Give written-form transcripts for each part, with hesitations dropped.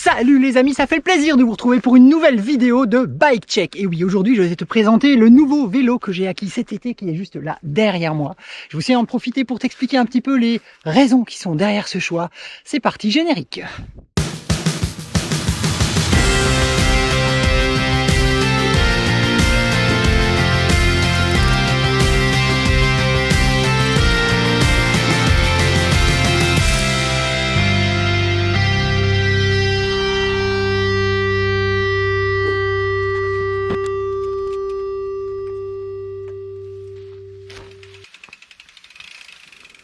Salut les amis, ça fait plaisir de vous retrouver pour une nouvelle vidéo de Bike Check. Et oui, aujourd'hui je vais te présenter le nouveau vélo que j'ai acquis cet été qui est juste là derrière moi. Je vais aussi en profiter pour t'expliquer un petit peu les raisons qui sont derrière ce choix. C'est parti, générique.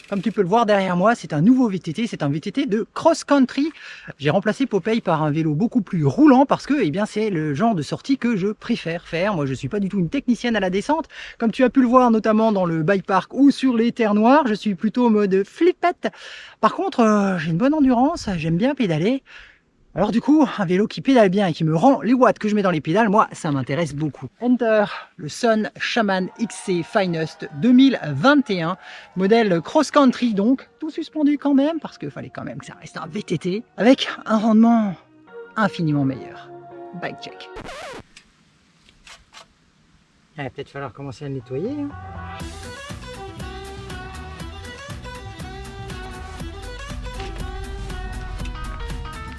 Comme tu peux le voir derrière moi, c'est un nouveau VTT, c'est un VTT de cross-country. J'ai remplacé Popeye par un vélo beaucoup plus roulant parce que c'est le genre de sortie que je préfère faire. Moi, je ne suis pas du tout une technicienne à la descente. Comme tu as pu le voir notamment dans le bike park ou sur les terres noires, je suis plutôt au mode flippette. Par contre, j'ai une bonne endurance, j'aime bien pédaler. Alors du coup, un vélo qui pédale bien et qui me rend les watts que je mets dans les pédales, moi, ça m'intéresse beaucoup. Enter le Sun Shaman XC Finest 2021, modèle cross-country donc, tout suspendu quand même, parce qu'il fallait quand même que ça reste un VTT, avec un rendement infiniment meilleur. Bike check. Il va peut-être falloir commencer à le nettoyer.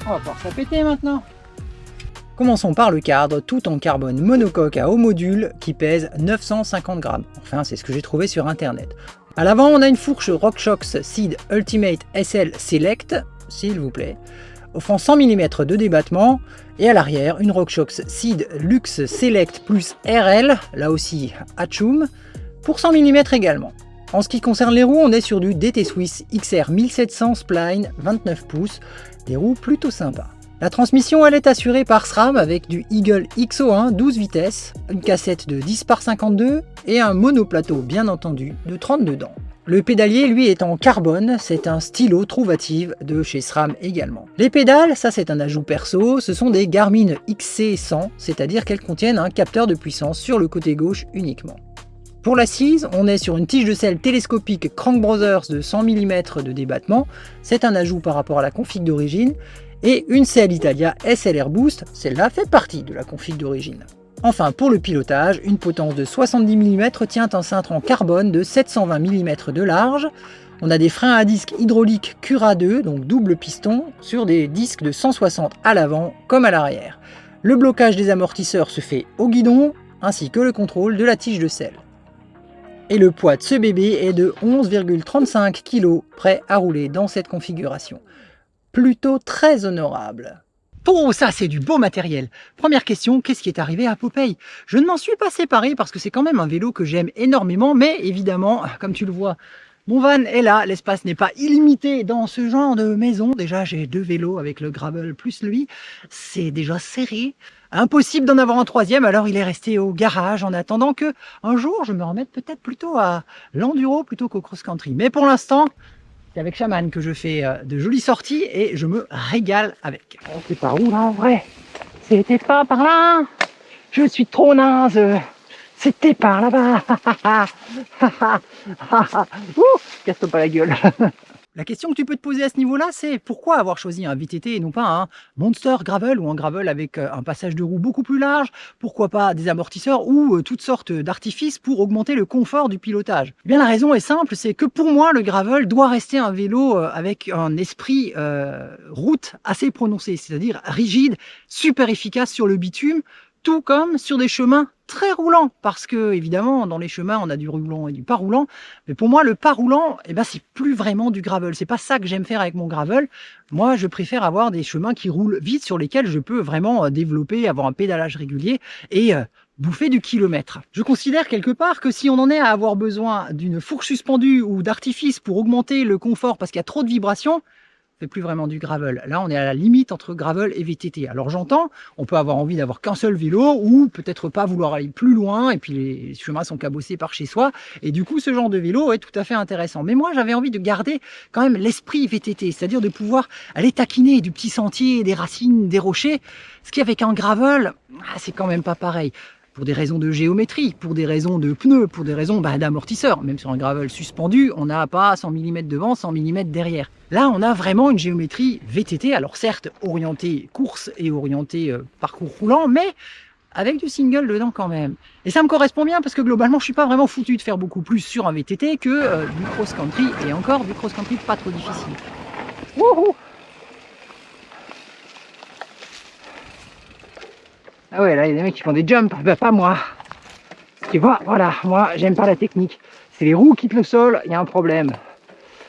On va pouvoir se la péter maintenant. Commençons par le cadre, tout en carbone monocoque à haut module qui pèse 950 grammes. Enfin, c'est ce que j'ai trouvé sur internet. À l'avant, on a une fourche RockShox Seed Ultimate SL Select, s'il vous plaît, offrant 100 mm de débattement. Et à l'arrière, une RockShox Seed Luxe Select plus RL, là aussi Hatchoum, pour 100 mm également. En ce qui concerne les roues, on est sur du DT Swiss XR 1700 Spline 29 pouces, des roues plutôt sympas. La transmission, elle est assurée par SRAM avec du Eagle XO1 12 vitesses, une cassette de 10 par 52 et un monoplateau bien entendu de 32 dents. Le pédalier, lui, est en carbone, c'est un stylo Trouvative de chez SRAM également. Les pédales, ça c'est un ajout perso, ce sont des Garmin XC100, c'est-à-dire qu'elles contiennent un capteur de puissance sur le côté gauche uniquement. Pour l'assise, on est sur une tige de selle télescopique Crank Brothers de 100 mm de débattement, c'est un ajout par rapport à la config d'origine, et une CL Italia SLR Boost, celle-là fait partie de la config d'origine. Enfin, pour le pilotage, une potence de 70 mm tient un cintre en carbone de 720 mm de large. On a des freins à disque hydrauliques Cura 2, donc double piston, sur des disques de 160 à l'avant comme à l'arrière. Le blocage des amortisseurs se fait au guidon, ainsi que le contrôle de la tige de selle. Et le poids de ce bébé est de 11,35 kg, prêt à rouler dans cette configuration. Plutôt très honorable. Oh, ça c'est du beau matériel. Première question, qu'est-ce qui est arrivé à Popeye? Je ne m'en suis pas séparé parce que c'est quand même un vélo que j'aime énormément, mais évidemment, comme tu le vois, mon van est là, l'espace n'est pas illimité dans ce genre de maison. Déjà, j'ai deux vélos avec le gravel plus lui, c'est déjà serré. Impossible d'en avoir un troisième, alors il est resté au garage en attendant que un jour je me remette peut-être plutôt à l'enduro plutôt qu'au cross-country. Mais pour l'instant, c'est avec Shaman que je fais de jolies sorties et je me régale avec. C'est par où là en vrai? C'était pas par là. Je suis trop naze. C'était par là-bas. Casse-toi pas la gueule. La question que tu peux te poser à ce niveau-là, c'est pourquoi avoir choisi un VTT et non pas un Monster Gravel ou un Gravel avec un passage de roue beaucoup plus large, pourquoi pas des amortisseurs ou toutes sortes d'artifices pour augmenter le confort du pilotage. Eh bien la raison est simple, c'est que pour moi le Gravel doit rester un vélo avec un esprit route assez prononcé, c'est-à-dire rigide, super efficace sur le bitume, tout comme sur des chemins très roulants, parce que évidemment dans les chemins on a du roulant et du pas roulant, mais pour moi le pas roulant, c'est plus vraiment du gravel, c'est pas ça que j'aime faire avec mon gravel. Moi je préfère avoir des chemins qui roulent vite, sur lesquels je peux vraiment développer, avoir un pédalage régulier et bouffer du kilomètre. Je considère quelque part que si on en est à avoir besoin d'une fourche suspendue ou d'artifice pour augmenter le confort parce qu'il y a trop de vibrations, c'est plus vraiment du gravel. Là, on est à la limite entre gravel et VTT. Alors j'entends, on peut avoir envie d'avoir qu'un seul vélo ou peut-être pas vouloir aller plus loin et puis les chemins sont cabossés par chez soi. Et du coup, ce genre de vélo est tout à fait intéressant. Mais moi, j'avais envie de garder quand même l'esprit VTT, c'est-à-dire de pouvoir aller taquiner du petit sentier, des racines, des rochers. Ce qui avec un gravel, c'est quand même pas pareil. pour des raisons de géométrie, pour des raisons de pneus, pour des raisons d'amortisseur. Même sur un gravel suspendu, on n'a pas 100 mm devant, 100 mm derrière. Là, on a vraiment une géométrie VTT, alors certes orientée course et orientée parcours roulant, mais avec du single dedans quand même. Et ça me correspond bien parce que globalement, je suis pas vraiment foutu de faire beaucoup plus sur un VTT que du cross-country, et encore du cross-country pas trop difficile. Wouhou! Ah ouais, là, il y a des mecs qui font des jumps, bah, pas moi. Tu vois, voilà, moi, j'aime pas la technique. C'est les roues qui quittent le sol, il y a un problème.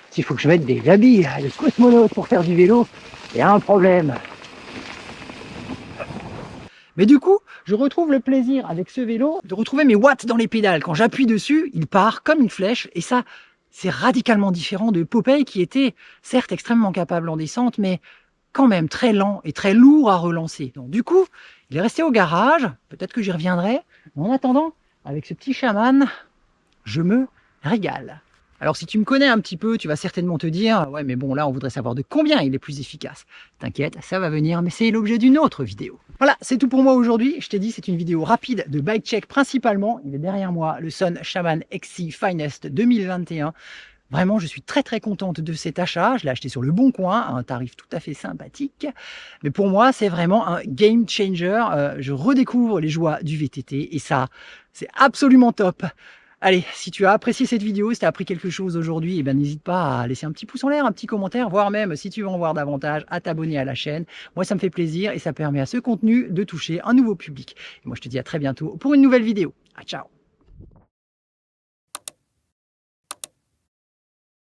S'il faut que je mette des habits de cosmonaute pour faire du vélo, il y a un problème. Mais du coup, je retrouve le plaisir avec ce vélo de retrouver mes watts dans les pédales. Quand j'appuie dessus, il part comme une flèche, et ça, c'est radicalement différent de Popeye qui était certes extrêmement capable en descente, mais quand même très lent et très lourd à relancer. Donc du coup, il est resté au garage, peut-être que j'y reviendrai, mais en attendant, avec ce petit chaman, je me régale. Alors si tu me connais un petit peu, tu vas certainement te dire « Ouais mais bon là on voudrait savoir de combien il est plus efficace ». T'inquiète, ça va venir, mais c'est l'objet d'une autre vidéo. Voilà, c'est tout pour moi aujourd'hui. Je t'ai dit, c'est une vidéo rapide de bike check principalement. Il est derrière moi, le Sun Shaman XC Finest 2021. Vraiment, je suis très très contente de cet achat. Je l'ai acheté sur le Bon Coin à un tarif tout à fait sympathique. Mais pour moi, c'est vraiment un game changer. Je redécouvre les joies du VTT et ça, c'est absolument top. Allez, si tu as apprécié cette vidéo, si tu as appris quelque chose aujourd'hui, n'hésite pas à laisser un petit pouce en l'air, un petit commentaire, voire même, si tu veux en voir davantage, à t'abonner à la chaîne. Moi, ça me fait plaisir et ça permet à ce contenu de toucher un nouveau public. Et moi, je te dis à très bientôt pour une nouvelle vidéo. Ciao!